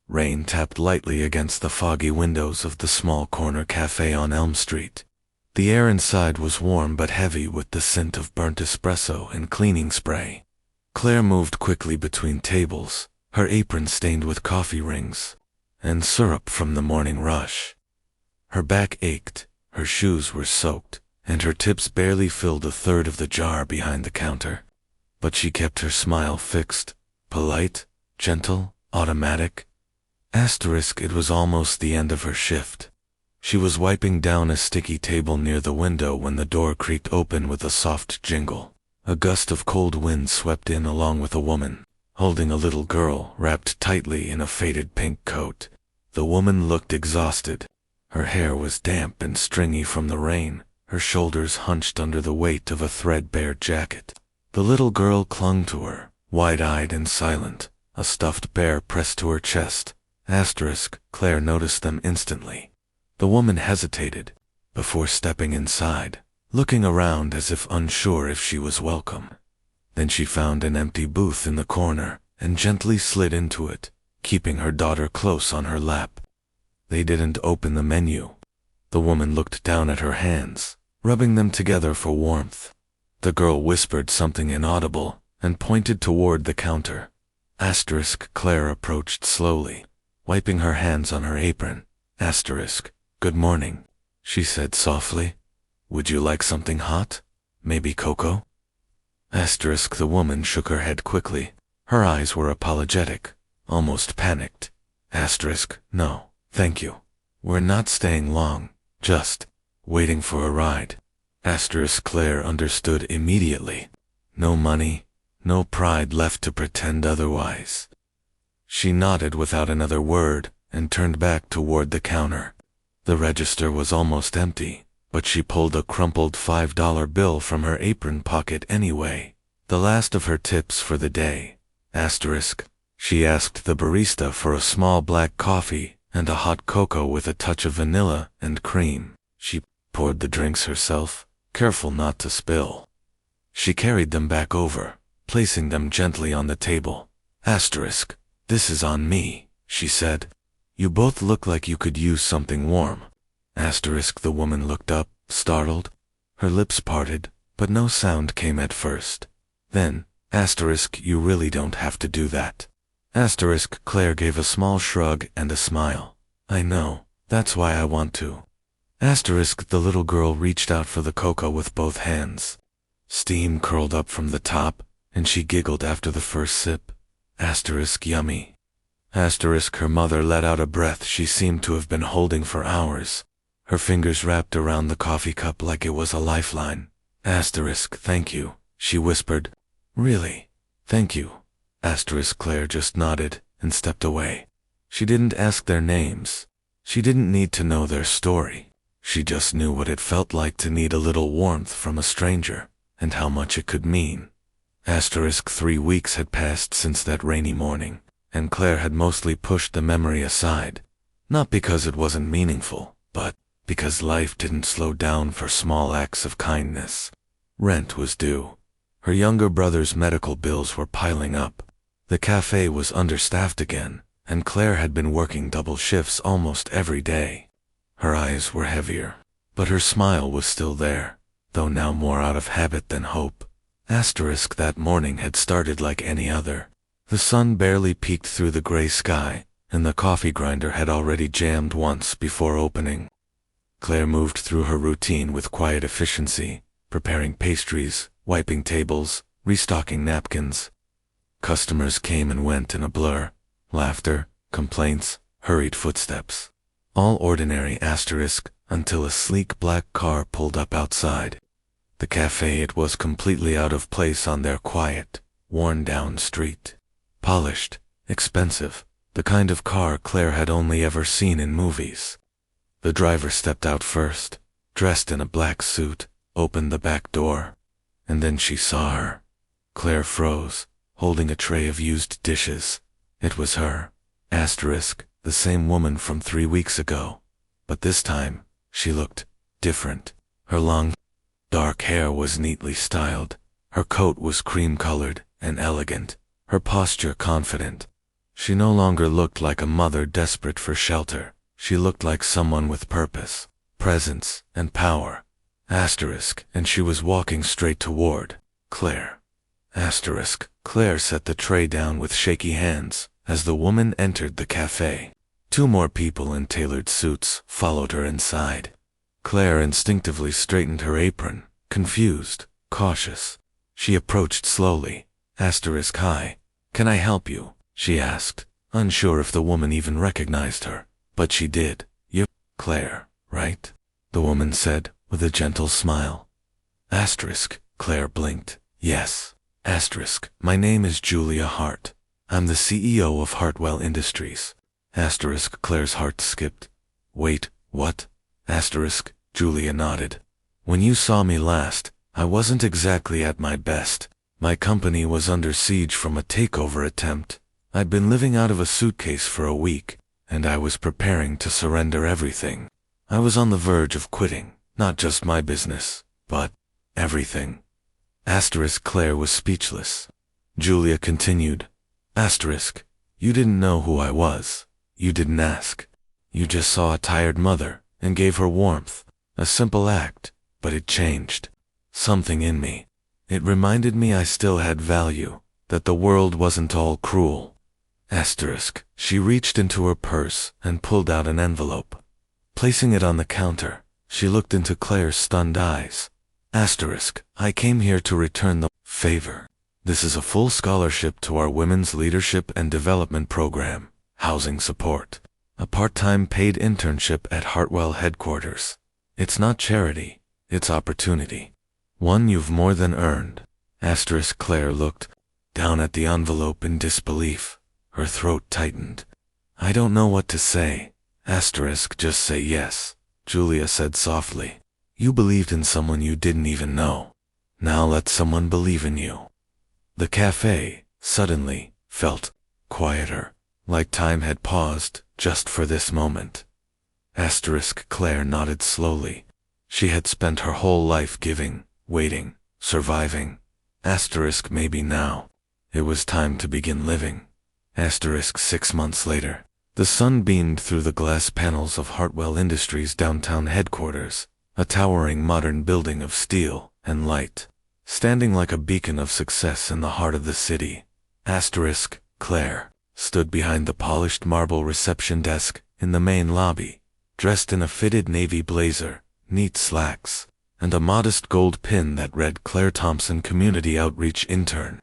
Rain tapped lightly against the foggy windows of the small corner cafe on Elm Street. The air inside was warm but heavy with the scent of burnt espresso and cleaning spray. Claire moved quickly between tables, her apron stained with coffee rings and syrup from the morning rush. Her back ached, her shoes were soaked, and her tips barely filled a third of the jar behind the counter. But she kept her smile fixed, polite, gentle, automatic. It was almost the end of her shift. She was wiping down a sticky table near the window when the door creaked open with a soft jingle. A gust of cold wind swept in along with a woman, holding a little girl wrapped tightly in a faded pink coat. The woman looked exhausted. Her hair was damp and stringy from the rain, her shoulders hunched under the weight of a threadbare jacket. The little girl clung to her, wide-eyed and silent, a stuffed bear pressed to her chest. Claire noticed them instantly. The woman hesitated, before stepping inside, looking around as if unsure if she was welcome. Then she found an empty booth in the corner, and gently slid into it, keeping her daughter close on her lap. They didn't open the menu. The woman looked down at her hands, rubbing them together for warmth. The girl whispered something inaudible, and pointed toward the counter. Claire approached slowly, wiping her hands on her apron. Good morning, she said softly. Would you like something hot? Maybe cocoa? The woman shook her head quickly. Her eyes were apologetic, almost panicked. No, thank you. We're not staying long, just waiting for a ride. Claire understood immediately. No money, no pride left to pretend otherwise. She nodded without another word and turned back toward the counter. The register was almost empty, but she pulled a crumpled $5 bill from her apron pocket anyway, the last of her tips for the day. She asked the barista for a small black coffee and a hot cocoa with a touch of vanilla and cream. She poured the drinks herself, careful not to spill. She carried them back over, placing them gently on the table. This is on me, she said. You both look like you could use something warm. The woman looked up, startled. Her lips parted, but no sound came at first. Then, you really don't have to do that. Claire gave a small shrug and a smile. I know, that's why I want to. The little girl reached out for the cocoa with both hands. Steam curled up from the top, and she giggled after the first sip. Yummy. Her mother let out a breath she seemed to have been holding for hours. Her fingers wrapped around the coffee cup like it was a lifeline. Thank you, she whispered. Really? Thank you. Claire just nodded and stepped away. She didn't ask their names. She didn't need to know their story. She just knew what it felt like to need a little warmth from a stranger, and how much it could mean. 3 weeks had passed since that rainy morning, and Claire had mostly pushed the memory aside. Not because it wasn't meaningful, but because life didn't slow down for small acts of kindness. Rent was due. Her younger brother's medical bills were piling up. The cafe was understaffed again, and Claire had been working double shifts almost every day. Her eyes were heavier, but her smile was still there, though now more out of habit than hope. That morning had started like any other. The sun barely peeked through the gray sky, and the coffee grinder had already jammed once before opening. Claire moved through her routine with quiet efficiency, preparing pastries, wiping tables, restocking napkins. Customers came and went in a blur. Laughter, complaints, hurried footsteps. All ordinary until a sleek black car pulled up outside. The cafe, it was completely out of place on their quiet, worn-down street. Polished, expensive, the kind of car Claire had only ever seen in movies. The driver stepped out first, dressed in a black suit, opened the back door, and then she saw her. Claire froze, holding a tray of used dishes. It was her, the same woman from 3 weeks ago. But this time, she looked different. Her long, dark hair was neatly styled. Her coat was cream-colored and elegant, her posture confident. She no longer looked like a mother desperate for shelter. She looked like someone with purpose, presence, and power. And she was walking straight toward Claire. Claire set the tray down with shaky hands as the woman entered the café. 2 more people in tailored suits followed her inside. Claire instinctively straightened her apron, confused, cautious. She approached slowly. Hi. Can I help you? She asked, unsure if the woman even recognized her. But she did. You're Claire, right? The woman said, with a gentle smile. Claire blinked. Yes. My name is Julia Hart. I'm the CEO of Hartwell Industries. Claire's heart skipped. Wait, what? Julia nodded. When you saw me last, I wasn't exactly at my best. My company was under siege from a takeover attempt. I'd been living out of a suitcase for a week, and I was preparing to surrender everything. I was on the verge of quitting, not just my business, but everything. Claire was speechless. Julia continued. You didn't know who I was. You didn't ask. You just saw a tired mother and gave her warmth. A simple act, but it changed something in me. It reminded me I still had value, that the world wasn't all cruel. She reached into her purse and pulled out an envelope. Placing it on the counter, she looked into Claire's stunned eyes. I came here to return the favor. This is a full scholarship to our Women's Leadership and Development Program, housing support, a part-time paid internship at Hartwell headquarters. It's not charity, it's opportunity. One you've more than earned. Claire looked down at the envelope in disbelief. Her throat tightened. I don't know what to say. Just say yes, Julia said softly. You believed in someone you didn't even know. Now let someone believe in you. The café, suddenly, felt quieter, like time had paused just for this moment. Claire nodded slowly. She had spent her whole life giving, waiting, surviving. Maybe now. It was time to begin living. 6 months later. The sun beamed through the glass panels of Hartwell Industries' downtown headquarters, a towering modern building of steel and light, standing like a beacon of success in the heart of the city. Claire stood behind the polished marble reception desk in the main lobby, dressed in a fitted navy blazer, neat slacks, and a modest gold pin that read Claire Thompson Community Outreach Intern.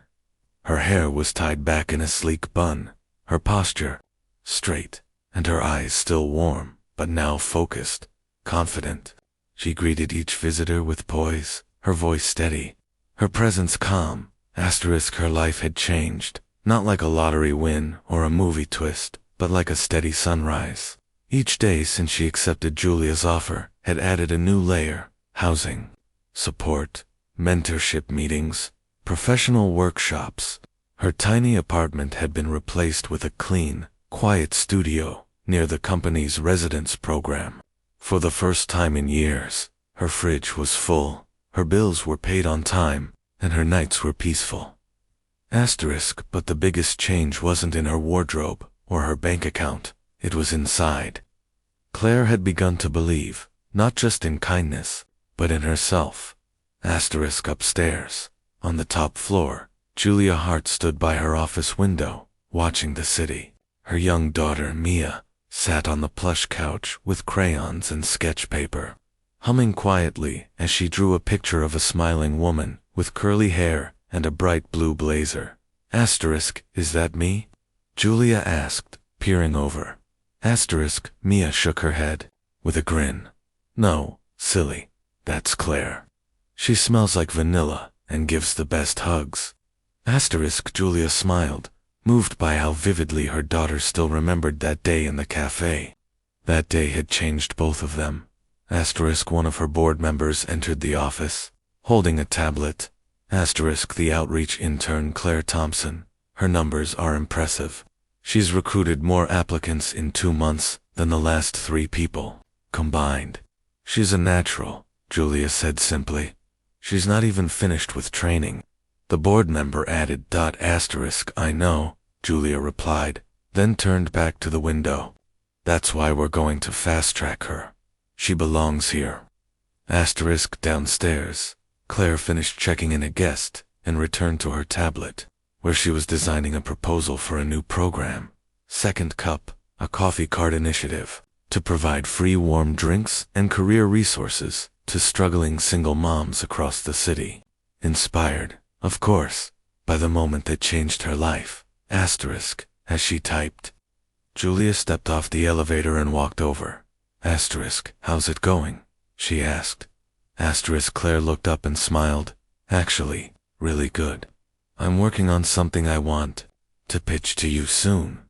Her hair was tied back in a sleek bun, her posture straight, and her eyes still warm, but now focused, confident. She greeted each visitor with poise, her voice steady, her presence calm. Her life had changed, not like a lottery win or a movie twist, but like a steady sunrise. Each day since she accepted Julia's offer had added a new layer: housing, support, mentorship meetings, professional workshops. Her tiny apartment had been replaced with a clean, quiet studio near the company's residence program. For the first time in years, her fridge was full, her bills were paid on time, and her nights were peaceful. But the biggest change wasn't in her wardrobe or her bank account, it was inside. Claire had begun to believe, not just in kindness, but in herself. Upstairs, on the top floor, Julia Hart stood by her office window, watching the city. Her young daughter, Mia, sat on the plush couch with crayons and sketch paper, humming quietly as she drew a picture of a smiling woman with curly hair and a bright blue blazer. Is that me? Julia asked, peering over. Mia shook her head, with a grin. No, silly, that's Claire. She smells like vanilla and gives the best hugs. Julia smiled, moved by how vividly her daughter still remembered that day in the café. That day had changed both of them. One of her board members entered the office, holding a tablet. The outreach intern Claire Thompson. Her numbers are impressive. She's recruited more applicants in 2 months than the last 3 people combined. She's a natural, Julia said simply. She's not even finished with training. The board member added. I know, Julia replied, then turned back to the window. That's why we're going to fast-track her. She belongs here. Asterisk downstairs. Claire finished checking in a guest and returned to her tablet, where she was designing a proposal for a new program. Second cup, a coffee cart initiative to provide free warm drinks and career resources to struggling single moms across the city. Inspired, of course, by the moment that changed her life. Asterisk, as she typed. Julia stepped off the elevator and walked over. Asterisk, how's it going? She asked. Asterisk, Claire looked up and smiled. Actually, really good. I'm working on something I want to pitch to you soon.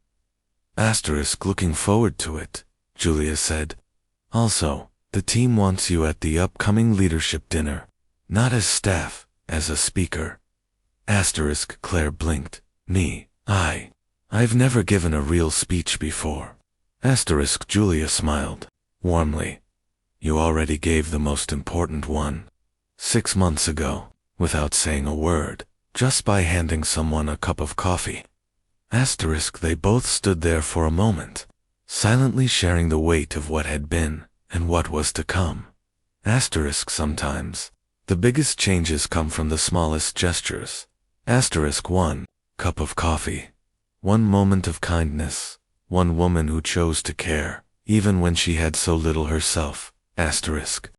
Asterisk, looking forward to it, Julia said. Also, the team wants you at the upcoming leadership dinner. Not as staff, as a speaker. Asterisk, Claire blinked. Me, I've never given a real speech before. Asterisk, Julia smiled warmly. You already gave the most important one. 6 months ago, without saying a word, just by handing someone a cup of coffee. Asterisk, they both stood there for a moment, silently sharing the weight of what had been and what was to come. Asterisk, sometimes the biggest changes come from the smallest gestures. Asterisk, 1 cup of coffee. One moment of kindness. One woman who chose to care, even when she had so little herself. Asterisk.